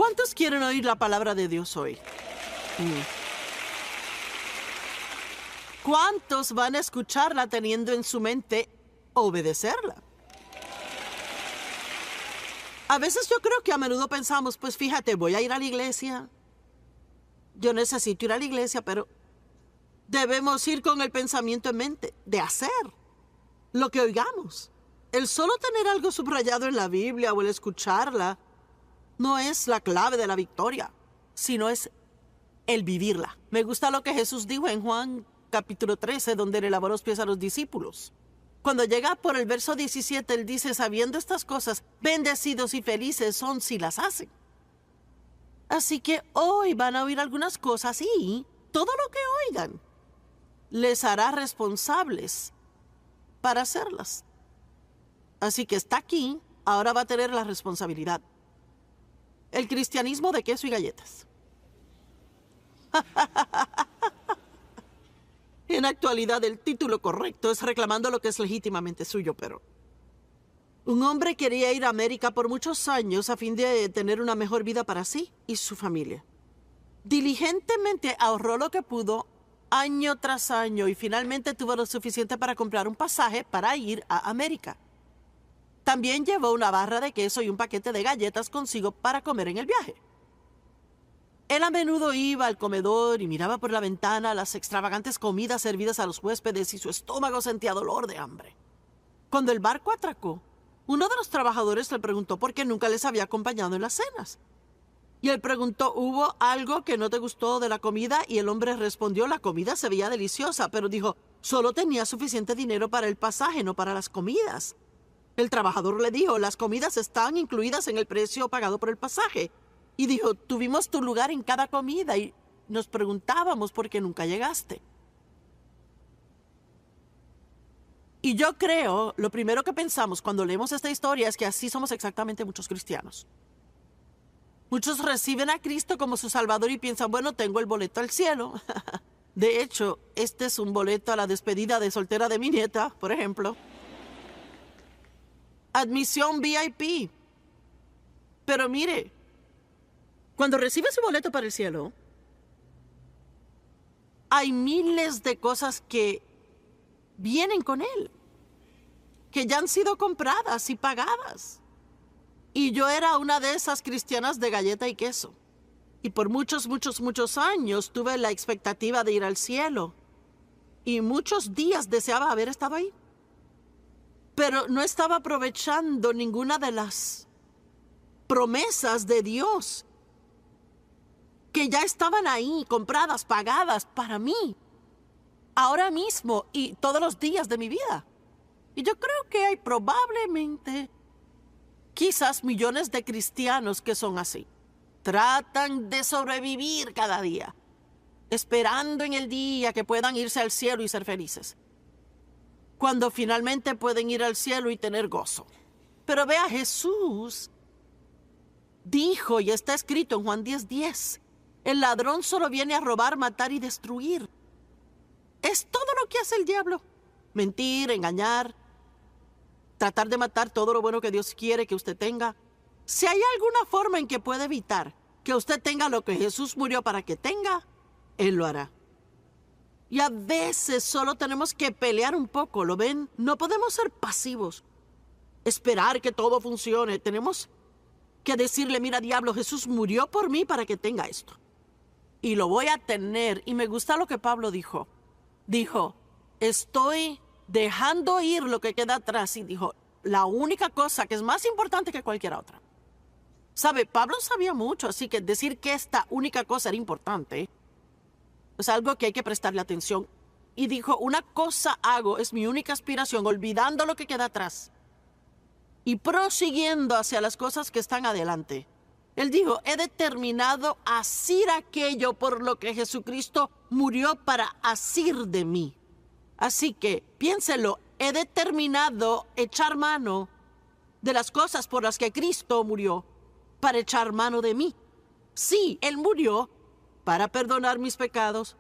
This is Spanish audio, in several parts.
¿Cuántos quieren oír la palabra de Dios hoy? ¿Cuántos van a escucharla teniendo en su mente obedecerla? A veces yo creo que a menudo pensamos, pues fíjate, voy a ir a la iglesia. Yo necesito ir a la iglesia, pero debemos ir con el pensamiento en mente de hacer lo que oigamos. El solo tener algo subrayado en la Biblia o el escucharla no es la clave de la victoria, sino es el vivirla. Me gusta lo que Jesús dijo en Juan capítulo 13, donde le lavó los pies a los discípulos. Cuando llega por el verso 17, él dice, sabiendo estas cosas, bendecidos y felices son si las hacen. Así que hoy van a oír algunas cosas y todo lo que oigan les hará responsables para hacerlas. Así que está aquí, ahora va a tener la responsabilidad. El cristianismo de queso y galletas. En actualidad, el título correcto es reclamando lo que es legítimamente suyo, pero un hombre quería ir a América por muchos años a fin de tener una mejor vida para sí y su familia. Diligentemente ahorró lo que pudo año tras año y finalmente tuvo lo suficiente para comprar un pasaje para ir a América. También llevó una barra de queso y un paquete de galletas consigo para comer en el viaje. Él a menudo iba al comedor y miraba por la ventana las extravagantes comidas servidas a los huéspedes y su estómago sentía dolor de hambre. Cuando el barco atracó, uno de los trabajadores le preguntó por qué nunca les había acompañado en las cenas. Y él preguntó, ¿hubo algo que no te gustó de la comida? Y el hombre respondió, la comida se veía deliciosa, pero dijo, solo tenía suficiente dinero para el pasaje, no para las comidas. El trabajador le dijo, las comidas están incluidas en el precio pagado por el pasaje. Y dijo, tuvimos tu lugar en cada comida y nos preguntábamos por qué nunca llegaste. Y yo creo, lo primero que pensamos cuando leemos esta historia es que así somos exactamente muchos cristianos. Muchos reciben a Cristo como su Salvador y piensan, bueno, tengo el boleto al cielo. De hecho, este es un boleto a la despedida de soltera de mi nieta, por ejemplo. Admisión VIP. Pero mire, cuando recibe su boleto para el cielo, hay miles de cosas que vienen con él, que ya han sido compradas y pagadas. Y yo era una de esas cristianas de galleta y queso. Y por muchos años tuve la expectativa de ir al cielo. Y muchos días deseaba haber estado ahí. Pero no estaba aprovechando ninguna de las promesas de Dios que ya estaban ahí, compradas, pagadas para mí, ahora mismo y todos los días de mi vida. Y yo creo que hay probablemente, quizás millones de cristianos que son así. Tratan de sobrevivir cada día, esperando en el día que puedan irse al cielo y ser felices, cuando finalmente pueden ir al cielo y tener gozo. Pero vea, Jesús dijo, y está escrito en Juan 10:10, el ladrón solo viene a robar, matar y destruir. Es todo lo que hace el diablo. Mentir, engañar, tratar de matar todo lo bueno que Dios quiere que usted tenga. Si hay alguna forma en que puede evitar que usted tenga lo que Jesús murió para que tenga, Él lo hará. Y a veces solo tenemos que pelear un poco, ¿lo ven? No podemos ser pasivos, esperar que todo funcione. Tenemos que decirle, mira, diablo, Jesús murió por mí para que tenga esto. Y lo voy a tener. Y me gusta lo que Pablo dijo. Dijo, estoy dejando ir lo que queda atrás. Y dijo, la única cosa que es más importante que cualquier otra. ¿Sabe? Pablo sabía mucho, así que decir que esta única cosa era importante es algo que hay que prestarle atención. Y dijo, una cosa hago, es mi única aspiración, olvidando lo que queda atrás y prosiguiendo hacia las cosas que están adelante. Él dijo, he determinado asir aquello por lo que Jesucristo murió para asir de mí. Así que, piénselo, he determinado echar mano de las cosas por las que Cristo murió para echar mano de mí. Sí, Él murió para perdonar mis pecados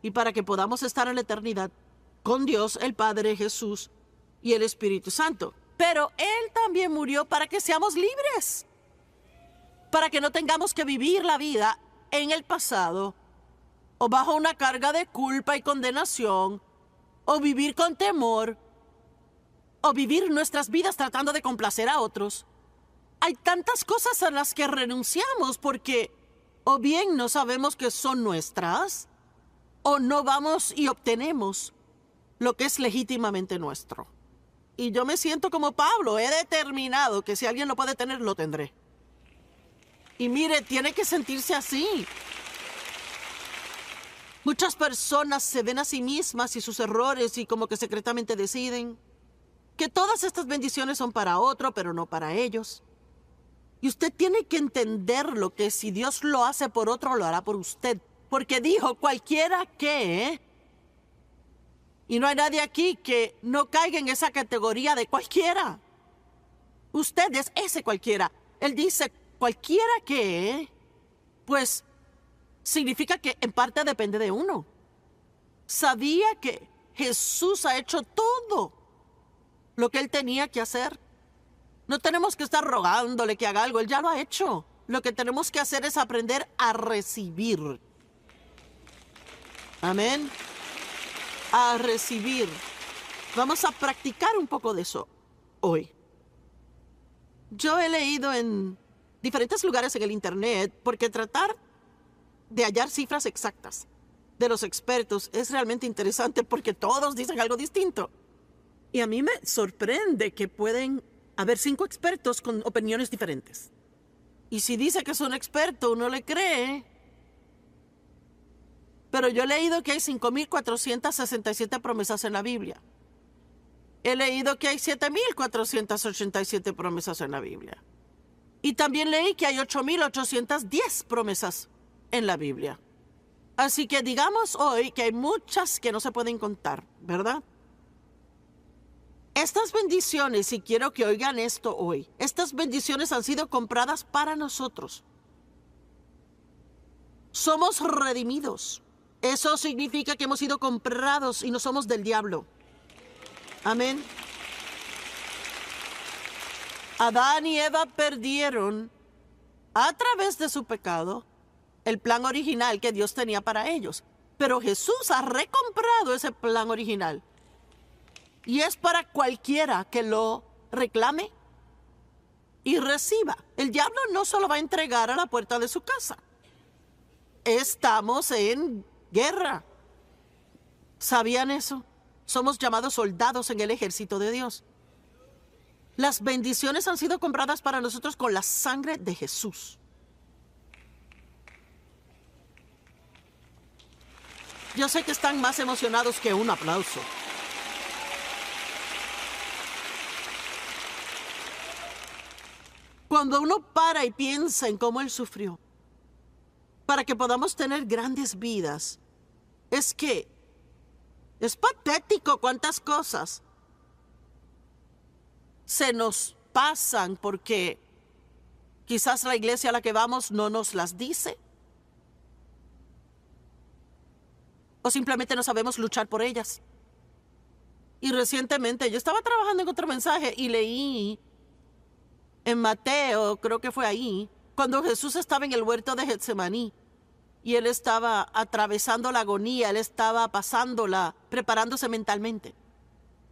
y para que podamos estar en la eternidad con Dios, el Padre, Jesús y el Espíritu Santo. Pero Él también murió para que seamos libres. para que no tengamos que vivir la vida en el pasado, o bajo una carga de culpa y condenación, o vivir con temor, o vivir nuestras vidas tratando de complacer a otros. Hay tantas cosas a las que renunciamos porque o bien no sabemos que son nuestras, o no vamos y obtenemos lo que es legítimamente nuestro. Y yo me siento como Pablo, he determinado que si alguien lo puede tener, lo tendré. Y mire, tiene que sentirse así. Muchas personas se ven a sí mismas y sus errores y como que secretamente deciden que todas estas bendiciones son para otro, pero no para ellos. Y usted tiene que entenderlo, que si Dios lo hace por otro, lo hará por usted. Porque dijo, cualquiera que... Y no hay nadie aquí que no caiga en esa categoría de cualquiera. Usted es ese cualquiera. Él dice, cualquiera que... Pues significa que en parte depende de uno. Sabía que Jesús ha hecho todo lo que Él tenía que hacer. No tenemos que estar rogándole que haga algo. Él ya lo ha hecho. Lo que tenemos que hacer es aprender a recibir. Amén. A recibir. Vamos a practicar un poco de eso hoy. Yo he leído en diferentes lugares en el internet porque tratar de hallar cifras exactas de los expertos es realmente interesante porque todos dicen algo distinto. Y a mí me sorprende que pueden haber 5 expertos con opiniones diferentes. Y si dice que es un experto, uno le cree. Pero yo he leído que hay 5,467 promesas en la Biblia. He leído que hay 7,487 promesas en la Biblia. Y también leí que hay 8,810 promesas en la Biblia. Así que digamos hoy que hay muchas que no se pueden contar, ¿verdad? Estas bendiciones, y quiero que oigan esto hoy, estas bendiciones han sido compradas para nosotros. Somos redimidos. Eso significa que hemos sido comprados y no somos del diablo. Amén. Adán y Eva perdieron, a través de su pecado, el plan original que Dios tenía para ellos. Pero Jesús ha recomprado ese plan original. Y es para cualquiera que lo reclame y reciba. El diablo no se lo va a entregar a la puerta de su casa. Estamos en guerra. ¿Sabían eso? Somos llamados soldados en el ejército de Dios. Las bendiciones han sido compradas para nosotros con la sangre de Jesús. Yo sé que están más emocionados que un aplauso. Cuando uno para y piensa en cómo Él sufrió, para que podamos tener grandes vidas, es que es patético cuántas cosas se nos pasan porque quizás la iglesia a la que vamos no nos las dice. O simplemente no sabemos luchar por ellas. Y recientemente yo estaba trabajando en otro mensaje y leí en Mateo, creo que fue ahí, cuando Jesús estaba en el huerto de Getsemaní y Él estaba atravesando la agonía, Él estaba pasándola, preparándose mentalmente,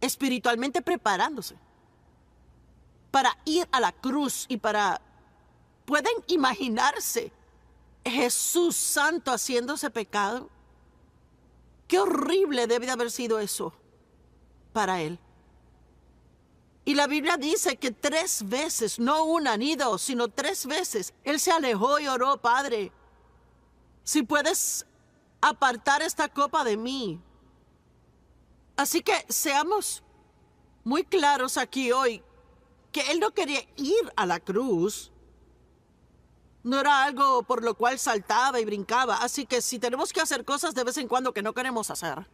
espiritualmente preparándose para ir a la cruz y para... ¿Pueden imaginarse Jesús santo haciéndose pecado? Qué horrible debe de haber sido eso para Él. Y la Biblia dice que 3 veces, no una ni 2, sino 3 veces, Él se alejó y oró, Padre, si puedes apartar esta copa de mí. Así que seamos muy claros aquí hoy, que Él no quería ir a la cruz. No era algo por lo cual saltaba y brincaba. Así que si tenemos que hacer cosas de vez en cuando que no queremos hacer,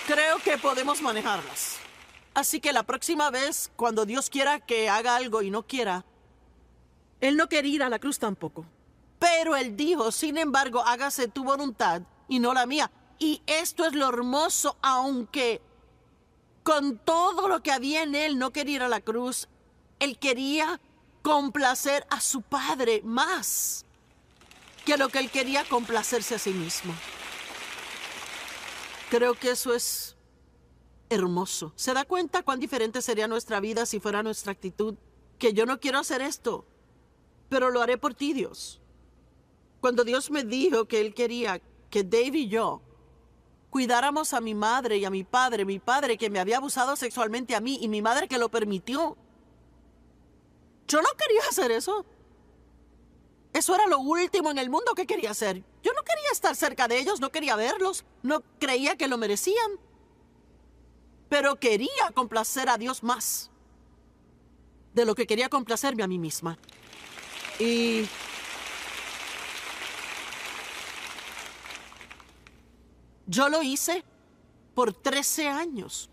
creo que podemos manejarlas. Así que la próxima vez, cuando Dios quiera que haga algo y no quiera, Él no quería ir a la cruz tampoco. Pero Él dijo, sin embargo, hágase tu voluntad y no la mía. Y esto es lo hermoso, aunque Con todo lo que había en él, no quería ir a la cruz. Él quería complacer a su Padre más que lo que él quería complacerse a sí mismo. Creo que eso es hermoso. ¿Se da cuenta cuán diferente sería nuestra vida si fuera nuestra actitud? Que yo no quiero hacer esto, pero lo haré por ti, Dios. Cuando Dios me dijo que Él quería que Dave y yo cuidáramos a mi madre y a mi padre que me había abusado sexualmente a mí y mi madre que lo permitió, yo no quería hacer eso. Eso era lo último en el mundo que quería hacer. Yo no quería estar cerca de ellos, no quería verlos, no creía que lo merecían. Pero quería complacer a Dios más de lo que quería complacerme a mí misma. Y yo lo hice por 13 años.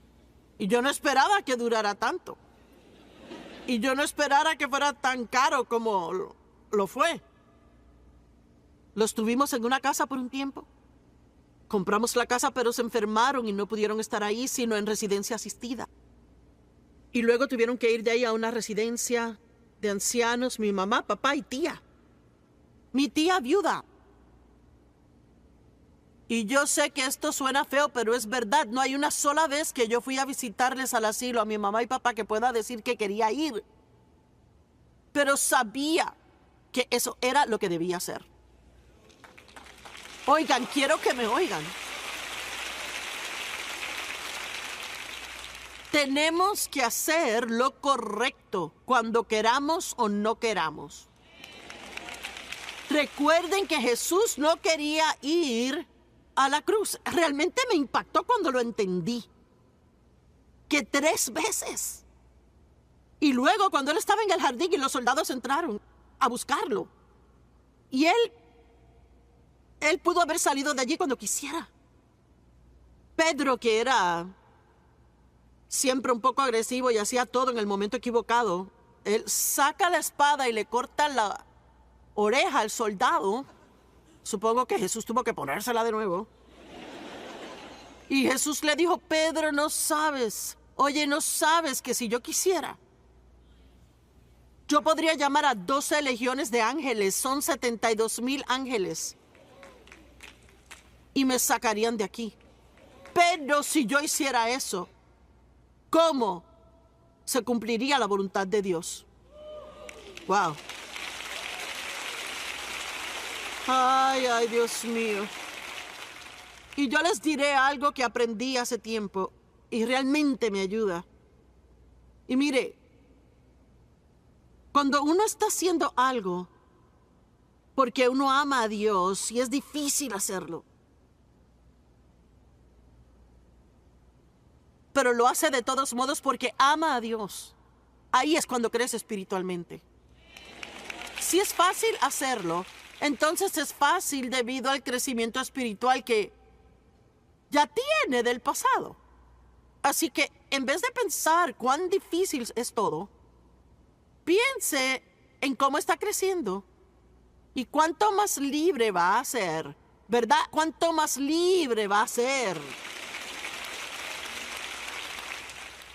Y yo no esperaba que durara tanto. Y yo no esperaba que fuera tan caro como lo fue. Los tuvimos en una casa por un tiempo. Compramos la casa, pero se enfermaron y no pudieron estar ahí, sino en residencia asistida. Y luego tuvieron que ir de ahí a una residencia de ancianos, mi mamá, papá y tía. Mi tía viuda. Y yo sé que esto suena feo, pero es verdad. No hay una sola vez que yo fui a visitarles al asilo a mi mamá y papá que pueda decir que quería ir. Pero sabía que eso era lo que debía hacer. Oigan, quiero que me oigan. Tenemos que hacer lo correcto cuando queramos o no queramos. Recuerden que Jesús no quería ir a la cruz. Realmente me impactó cuando lo entendí. Que 3 veces. Y luego cuando él estaba en el jardín y los soldados entraron a buscarlo. Y él pudo haber salido de allí cuando quisiera. Pedro, que era siempre un poco agresivo y hacía todo en el momento equivocado, él saca la espada y le corta la oreja al soldado. Supongo que Jesús tuvo que ponérsela de nuevo. Y Jesús le dijo, Pedro, no sabes que si yo quisiera, yo podría llamar a 12 legiones de ángeles, son 72,000 ángeles, y me sacarían de aquí. Pero si yo hiciera eso, ¿cómo se cumpliría la voluntad de Dios? Wow. Ay, Dios mío. Y yo les diré algo que aprendí hace tiempo y realmente me ayuda. Y mire, cuando uno está haciendo algo porque uno ama a Dios y es difícil hacerlo, pero lo hace de todos modos porque ama a Dios, ahí es cuando crece espiritualmente. Si es fácil hacerlo, entonces es fácil debido al crecimiento espiritual que ya tiene del pasado. Así que en vez de pensar cuán difícil es todo, piense en cómo está creciendo y cuánto más libre va a ser, ¿verdad? Cuánto más libre va a ser.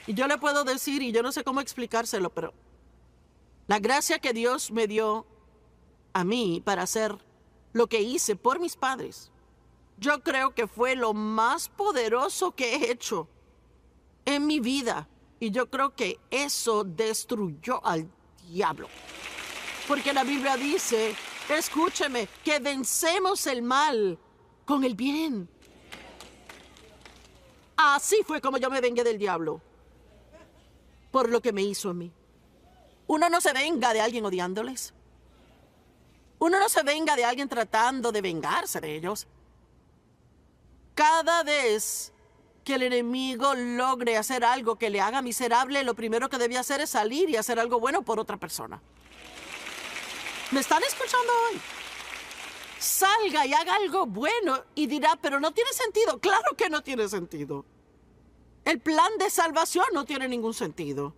Y yo le puedo decir, y yo no sé cómo explicárselo, pero la gracia que Dios me dio a mí para hacer lo que hice por mis padres, yo creo que fue lo más poderoso que he hecho en mi vida. Y yo creo que eso destruyó al diablo. Porque la Biblia dice, escúcheme, que vencemos el mal con el bien. Así fue como yo me vengué del diablo. Por lo que me hizo a mí. Uno no se venga de alguien odiándoles. Uno no se venga de alguien tratando de vengarse de ellos. Cada vez que el enemigo logre hacer algo que le haga miserable, lo primero que debe hacer es salir y hacer algo bueno por otra persona. ¿Me están escuchando hoy? Salga y haga algo bueno y dirá, pero no tiene sentido. Claro que no tiene sentido. El plan de salvación no tiene ningún sentido.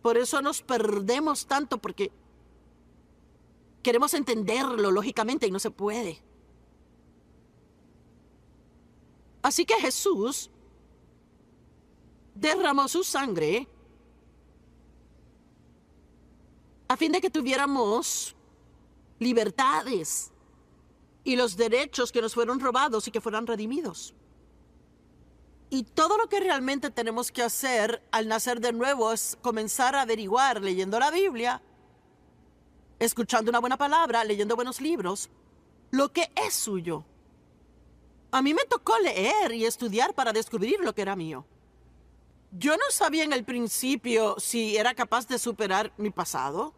Por eso nos perdemos tanto, porque queremos entenderlo lógicamente y no se puede. Así que Jesús derramó su sangre a fin de que tuviéramos libertades y los derechos que nos fueron robados y que fueran redimidos. Y todo lo que realmente tenemos que hacer al nacer de nuevo es comenzar a averiguar leyendo la Biblia, escuchando una buena palabra, leyendo buenos libros, lo que es suyo. A mí me tocó leer y estudiar para descubrir lo que era mío. Yo no sabía en el principio si era capaz de superar mi pasado.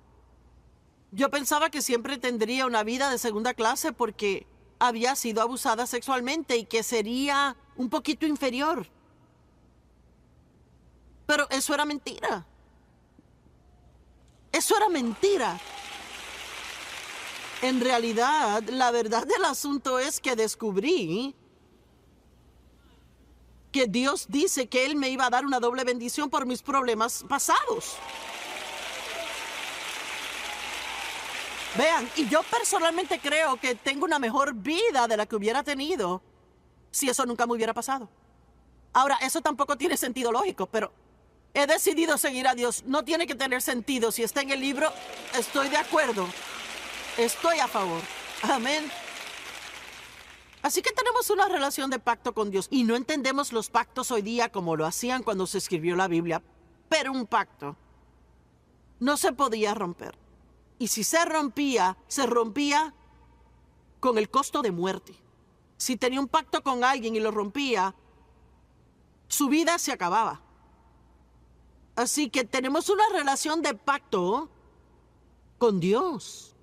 Yo pensaba que siempre tendría una vida de segunda clase porque había sido abusada sexualmente y que sería un poquito inferior. Pero eso era mentira. Eso era mentira. En realidad, la verdad del asunto es que descubrí que Dios dice que Él me iba a dar una doble bendición por mis problemas pasados. Vean, y yo personalmente creo que tengo una mejor vida de la que hubiera tenido si eso nunca me hubiera pasado. Ahora, eso tampoco tiene sentido lógico, pero he decidido seguir a Dios. No tiene que tener sentido. Si está en el libro, estoy de acuerdo. Estoy a favor. Amén. Así que tenemos una relación de pacto con Dios. Y no entendemos los pactos hoy día como lo hacían cuando se escribió la Biblia. Pero un pacto no se podía romper. Y si se rompía con el costo de muerte. Si tenía un pacto con alguien y lo rompía, su vida se acababa. Así que tenemos una relación de pacto con Dios.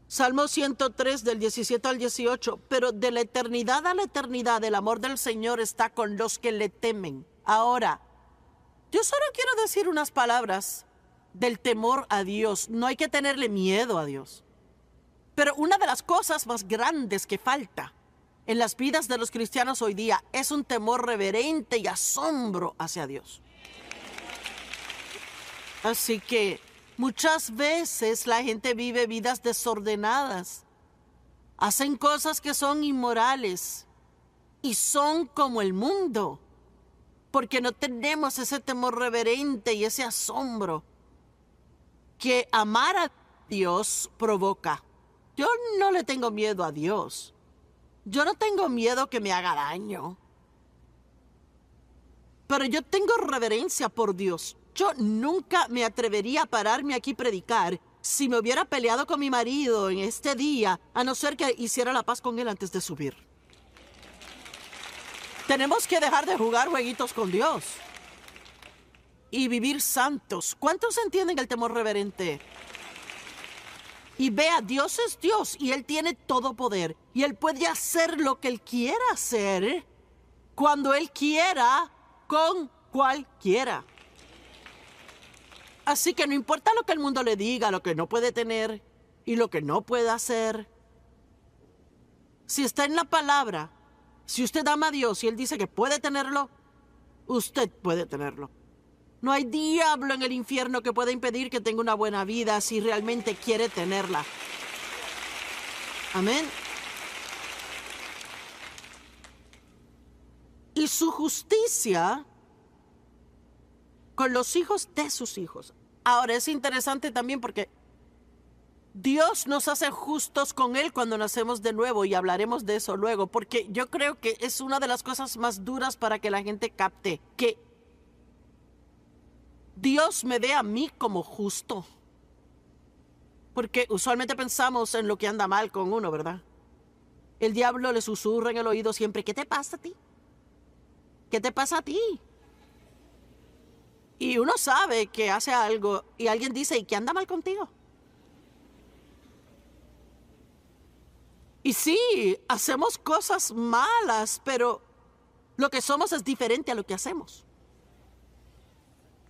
Salmo 103 del 17 al 18. Pero de la eternidad a la eternidad el amor del Señor está con los que le temen. Ahora, yo solo quiero decir unas palabras del temor a Dios. No hay que tenerle miedo a Dios. Pero una de las cosas más grandes que falta en las vidas de los cristianos hoy día es un temor reverente y asombro hacia Dios. Así que muchas veces la gente vive vidas desordenadas. Hacen cosas que son inmorales y son como el mundo. Porque no tenemos ese temor reverente y ese asombro que amar a Dios provoca. Yo no le tengo miedo a Dios. Yo no tengo miedo que me haga daño. Pero yo tengo reverencia por Dios. Yo nunca me atrevería a pararme aquí y predicar si me hubiera peleado con mi marido en este día, a no ser que hiciera la paz con él antes de subir. Tenemos que dejar de jugar jueguitos con Dios y vivir santos. ¿Cuántos entienden el temor reverente? Y vea, Dios es Dios y Él tiene todo poder. Y Él puede hacer lo que Él quiera hacer, cuando Él quiera, con cualquiera. Así que no importa lo que el mundo le diga, lo que no puede tener y lo que no puede hacer. Si está en la palabra, si usted ama a Dios y Él dice que puede tenerlo, usted puede tenerlo. No hay diablo en el infierno que pueda impedir que tenga una buena vida si realmente quiere tenerla. Amén. Y su justicia con los hijos de sus hijos. Ahora es interesante también porque Dios nos hace justos con Él cuando nacemos de nuevo, y hablaremos de eso luego, porque yo creo que es una de las cosas más duras para que la gente capte, que Dios me ve a mí como justo. Porque usualmente pensamos en lo que anda mal con uno, ¿verdad? El diablo le susurra en el oído siempre, ¿qué te pasa a ti? ¿Qué te pasa a ti? Y uno sabe que hace algo y alguien dice, ¿y qué anda mal contigo? Y sí, hacemos cosas malas, pero lo que somos es diferente a lo que hacemos.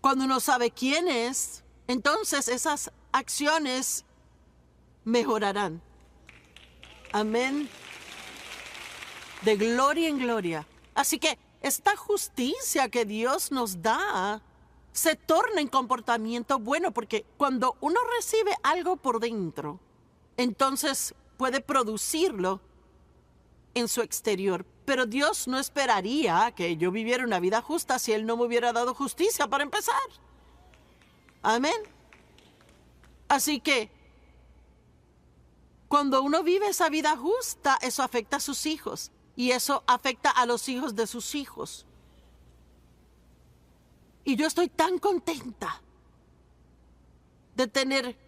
Cuando uno sabe quién es, entonces esas acciones mejorarán. Amén. De gloria en gloria. Así que esta justicia que Dios nos da se torna en comportamiento bueno, porque cuando uno recibe algo por dentro, entonces puede producirlo en su exterior. Pero Dios no esperaría que yo viviera una vida justa si Él no me hubiera dado justicia para empezar. Amén. Así que, cuando uno vive esa vida justa, eso afecta a sus hijos. Y eso afecta a los hijos de sus hijos. Y yo estoy tan contenta de tener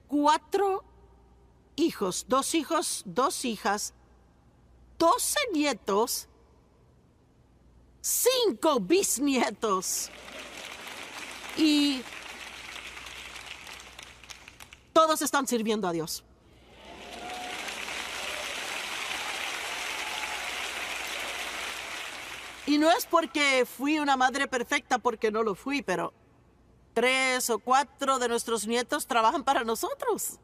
4 hijos, 2 hijos, 2 hijas, 12 nietos, 5 bisnietos. Y todos están sirviendo a Dios. Y no es porque fui una madre perfecta, porque no lo fui, pero 3 o 4 de nuestros nietos trabajan para nosotros.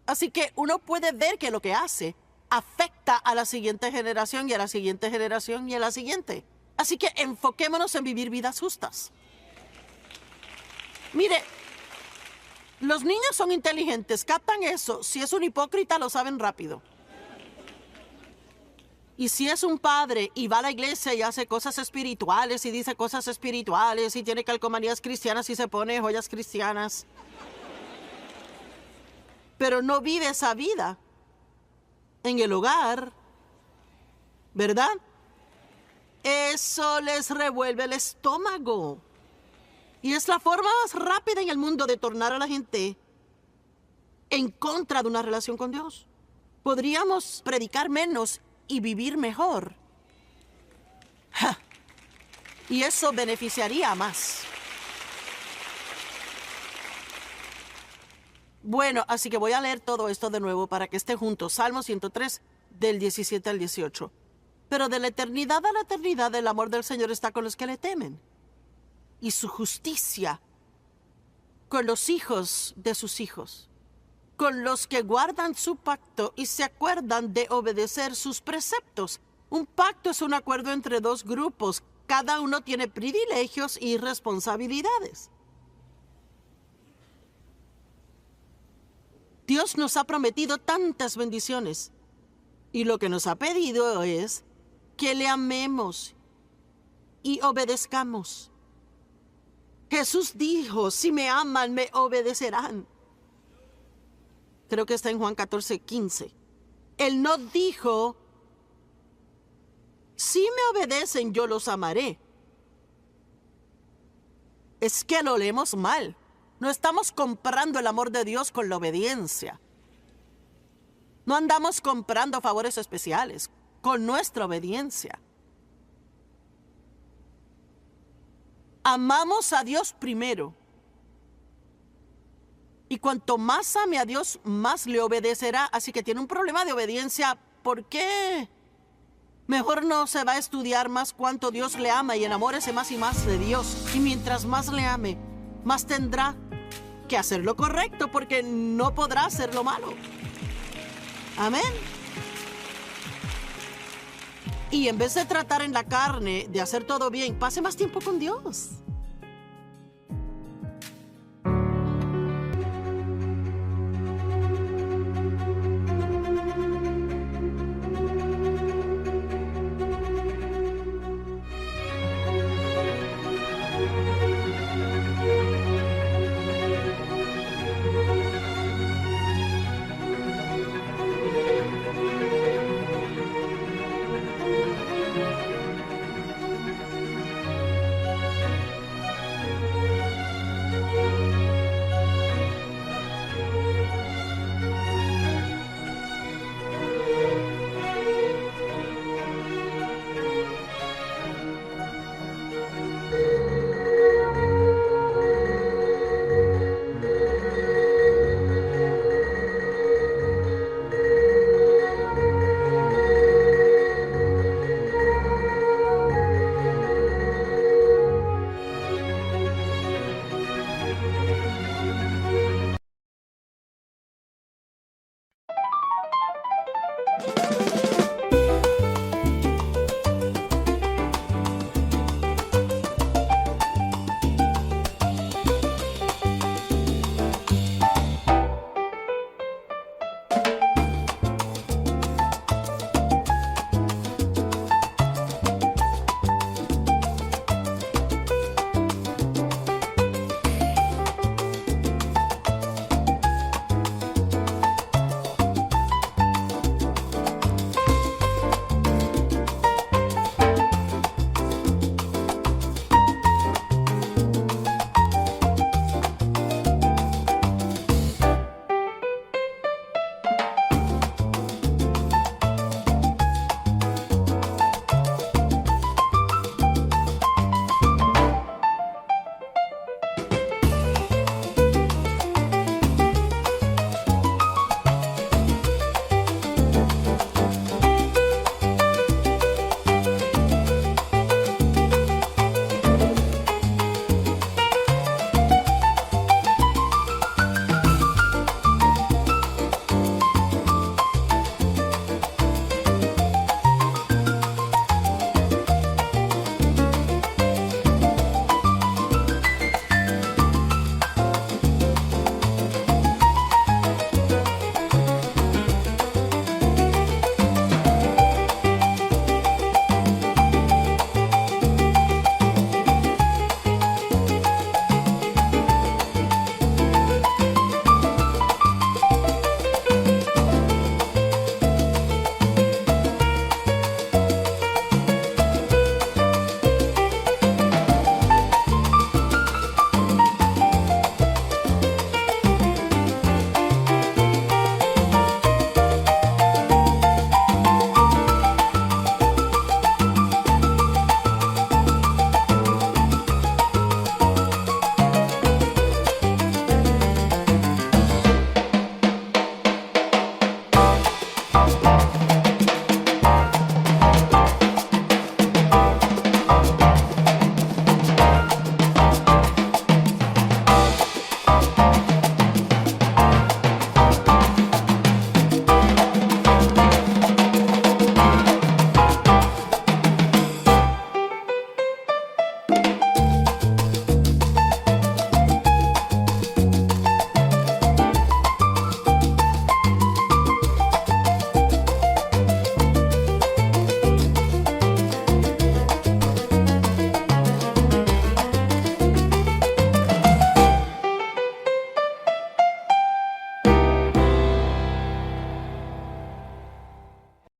Así que uno puede ver que lo que hace afecta a la siguiente generación y a la siguiente generación y a la siguiente. Así que enfoquémonos en vivir vidas justas. Mire, los niños son inteligentes, captan eso. Si es un hipócrita, lo saben rápido. Y si es un padre y va a la iglesia y hace cosas espirituales y dice cosas espirituales y tiene calcomanías cristianas y se pone joyas cristianas, pero no vive esa vida en el hogar, ¿verdad? Eso les revuelve el estómago. Y es la forma más rápida en el mundo de tornar a la gente en contra de una relación con Dios. Podríamos predicar menos y vivir mejor. ¡Ja! Y eso beneficiaría más. Bueno, así que voy a leer todo esto de nuevo para que esté juntos. Salmo 103, del 17 al 18. Pero de la eternidad a la eternidad el amor del Señor está con los que le temen. Y su justicia con los hijos de sus hijos, con los que guardan su pacto y se acuerdan de obedecer sus preceptos. Un pacto es un acuerdo entre 2 grupos. Cada uno tiene privilegios y responsabilidades. Dios nos ha prometido tantas bendiciones. Y lo que nos ha pedido es que le amemos y obedezcamos. Jesús dijo, si me aman, me obedecerán. Creo que está en Juan 14:15. Él no dijo, si me obedecen, yo los amaré. Es que lo leemos mal. No estamos comprando el amor de Dios con la obediencia. No andamos comprando favores especiales con nuestra obediencia. Amamos a Dios primero. Y cuanto más ame a Dios, más le obedecerá. Así que tiene un problema de obediencia. ¿Por qué? Mejor no se va a estudiar más cuánto Dios le ama y enamórese más y más de Dios. Y mientras más le ame, más tendrá que hacer lo correcto, porque no podrá hacer lo malo. Amén. Y en vez de tratar en la carne de hacer todo bien, pase más tiempo con Dios.